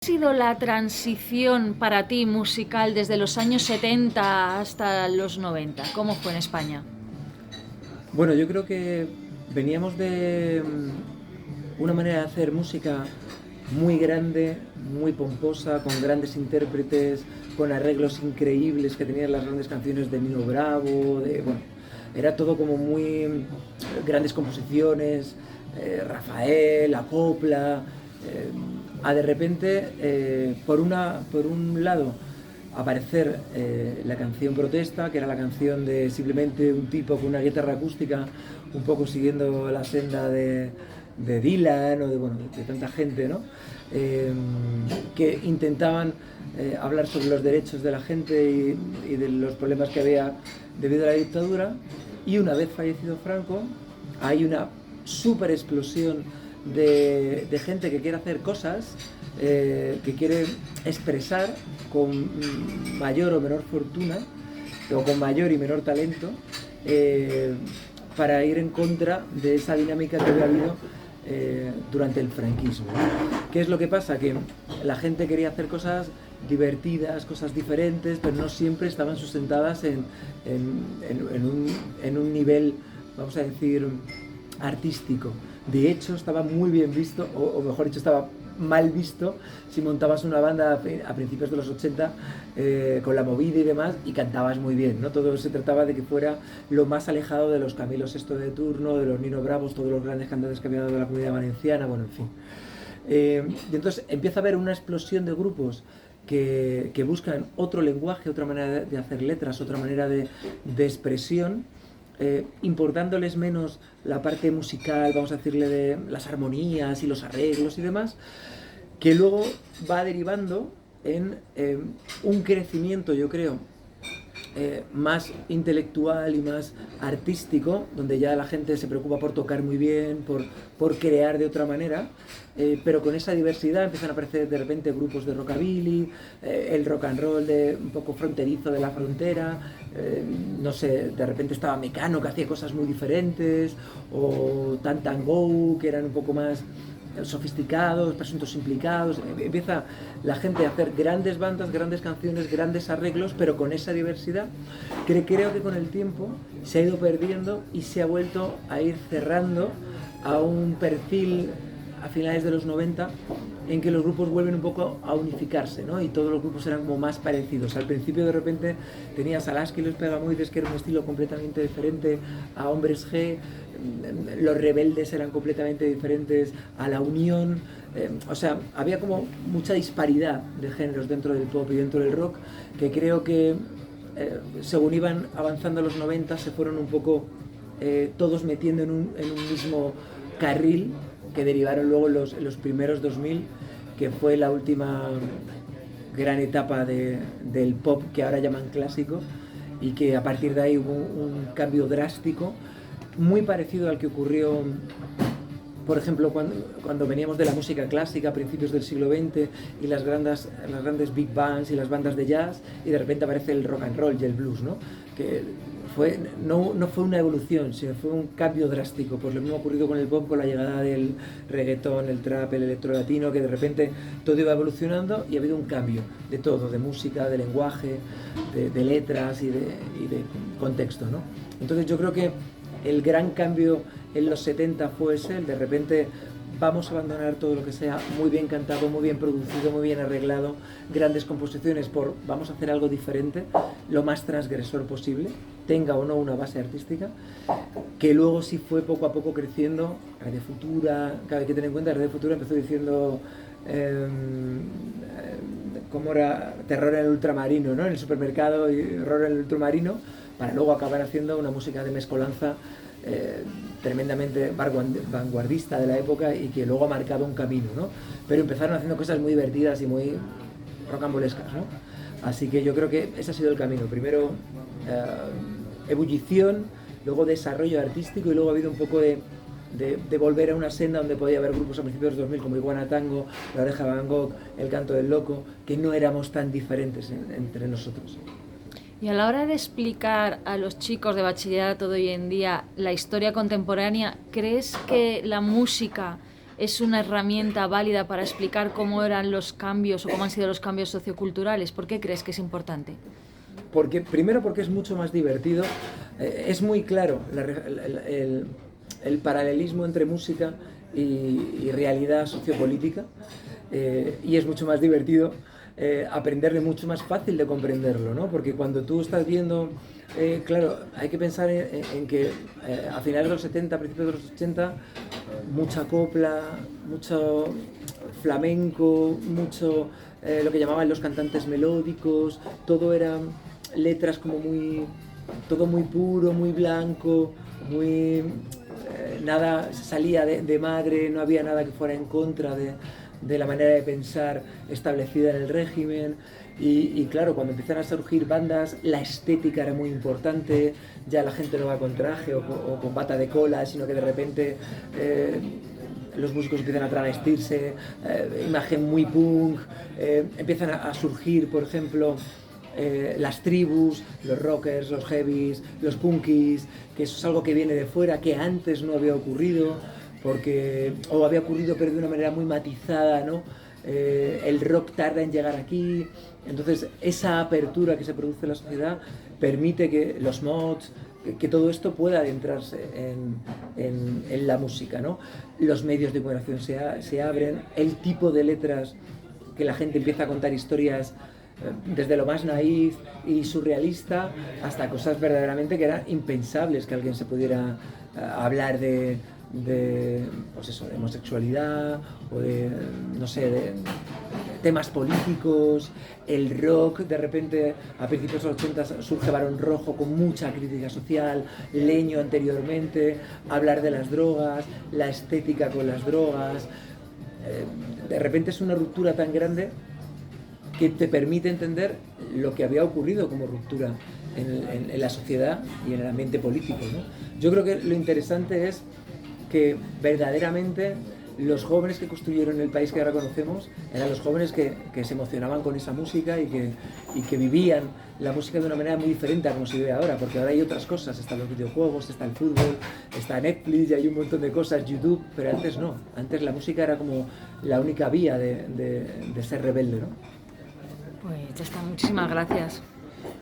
¿Ha sido la transición para ti musical desde los años 70 hasta los 90? ¿Cómo fue en España? Bueno, yo creo que veníamos de una manera de hacer música muy grande, muy pomposa, con grandes intérpretes, con arreglos increíbles que tenían las grandes canciones de Nino Bravo, bueno, era todo como muy grandes composiciones, Rafael, La Copla, a de repente, por un lado, aparecer la canción Protesta, que era la canción de simplemente un tipo con una guitarra acústica, un poco siguiendo la senda de Dylan o bueno, de tanta gente, ¿no? Eh, que intentaban hablar sobre los derechos de la gente y de los problemas que había debido a la dictadura. Y una vez fallecido Franco, hay una super explosión de gente que quiere hacer cosas, que quiere expresar con mayor o menor fortuna, o con mayor y menor talento, eh, para ir en contra de esa dinámica que había habido durante el franquismo. ¿Qué es lo que pasa? Que la gente quería hacer cosas divertidas, cosas diferentes, pero no siempre estaban sustentadas en un nivel, vamos a decir, artístico. De hecho, estaba muy bien visto, o mejor dicho, estaba mal visto si montabas una banda a principios de los 80 con la movida y demás y cantabas muy bien, ¿no? Todo se trataba de que fuera lo más alejado de los Camilo Sesto de turno, de los Nino Bravos, todos los grandes cantantes que había dado la comunidad valenciana, bueno, en fin. Y entonces empieza a haber una explosión de grupos que buscan otro lenguaje, otra manera de hacer letras, otra manera de expresión, importándoles menos la parte musical, vamos a decirle, de las armonías y los arreglos y demás, que luego va derivando en un crecimiento, yo creo, más intelectual y más artístico, donde ya la gente se preocupa por tocar muy bien, por crear de otra manera, pero con esa diversidad empiezan a aparecer de repente grupos de rockabilly, el rock and roll de un poco fronterizo de la frontera, no sé, de repente estaba Mecano que hacía cosas muy diferentes, o Tan Tan Go que eran un poco más sofisticados, presuntos implicados. Empieza la gente a hacer grandes bandas, grandes canciones, grandes arreglos, pero con esa diversidad que creo que con el tiempo se ha ido perdiendo y se ha vuelto a ir cerrando a un perfil a finales de los 90 en que los grupos vuelven un poco a unificarse, ¿no? Y todos los grupos eran como más parecidos. Al principio de repente tenías a Lasky y los Pegamoides, que era un estilo completamente diferente a Hombres G, los Rebeldes eran completamente diferentes a La Unión, o sea, había como mucha disparidad de géneros dentro del pop y dentro del rock, que creo que según iban avanzando los 90 se fueron un poco todos metiendo en un mismo carril, que derivaron luego en los primeros 2000, que fue la última gran etapa del pop que ahora llaman clásico, y que a partir de ahí hubo un cambio drástico, muy parecido al que ocurrió, por ejemplo, cuando veníamos de la música clásica a principios del siglo XX y las grandes big bands y las bandas de jazz, y de repente aparece el rock and roll y el blues, ¿no? Que no fue una evolución, sino fue un cambio drástico. Pues lo mismo ha ocurrido con el pop, con la llegada del reggaetón, el trap, el electro latino, que de repente todo iba evolucionando y ha habido un cambio de todo, de música, de lenguaje, de letras y de contexto, ¿no? Entonces yo creo que el gran cambio en los 70 fue ese, el de repente vamos a abandonar todo lo que sea muy bien cantado, muy bien producido, muy bien arreglado, grandes composiciones, vamos a hacer algo diferente, lo más transgresor posible, tenga o no una base artística, que luego sí fue poco a poco creciendo. Radio Futura, hay que tener en cuenta, Radio Futura empezó diciendo cómo era terror en el ultramarino, ¿no? En el supermercado y horror en el ultramarino, para luego acabar haciendo una música de mezcolanza tremendamente vanguardista de la época y que luego ha marcado un camino, ¿no? Pero empezaron haciendo cosas muy divertidas y muy rocambolescas, ¿no? Así que yo creo que ese ha sido el camino. Primero ebullición, luego desarrollo artístico, y luego ha habido un poco de volver a una senda donde podía haber grupos a principios de 2000 como Iguana Tango, La Oreja de Van Gogh, El Canto del Loco, que no éramos tan diferentes entre nosotros. Y a la hora de explicar a los chicos de bachillerato de hoy en día la historia contemporánea, ¿crees que la música es una herramienta válida para explicar cómo eran los cambios o cómo han sido los cambios socioculturales? ¿Por qué crees que es importante? Primero porque es mucho más divertido, es muy claro el paralelismo entre música y realidad sociopolítica, y es mucho más divertido aprenderlo, mucho más fácil de comprenderlo, ¿no? Porque cuando tú estás viendo, claro, hay que pensar en que a finales de los 70, a principios de los 80, mucha copla, mucho flamenco, mucho lo que llamaban los cantantes melódicos, todo era letras como todo muy puro, muy blanco, muy nada salía de madre, no había nada que fuera en contra de la manera de pensar establecida en el régimen. Y claro, cuando empiezan a surgir bandas, la estética era muy importante, ya la gente no va con traje o con bata de cola, sino que de repente los músicos empiezan a travestirse, imagen muy punk, empiezan a surgir, por ejemplo, las tribus, los rockers, los heavies, los punkies, que eso es algo que viene de fuera, que antes no había ocurrido, o había ocurrido pero de una manera muy matizada, ¿no? El rock tarda en llegar aquí, entonces esa apertura que se produce en la sociedad permite que los mods, que todo esto pueda adentrarse en la música, ¿no? Los medios de comunicación se abren, el tipo de letras que la gente empieza a contar historias desde lo más naif y surrealista hasta cosas verdaderamente que eran impensables que alguien se pudiera hablar pues eso, de homosexualidad o no sé, de temas políticos. El rock, de repente, a principios de los 80 surge Barón Rojo con mucha crítica social, Leño anteriormente, hablar de las drogas, la estética con las drogas. De repente es una ruptura tan grande que te permite entender lo que había ocurrido como ruptura en la sociedad y en el ambiente político, ¿no? Yo creo que lo interesante es que verdaderamente los jóvenes que construyeron el país que ahora conocemos eran los jóvenes que se emocionaban con esa música y que vivían la música de una manera muy diferente a como se vive ahora, porque ahora hay otras cosas, están los videojuegos, está el fútbol, está Netflix y hay un montón de cosas, YouTube, pero antes no, antes la música era como la única vía de ser rebelde, ¿no? Pues ya está, muchísimas gracias.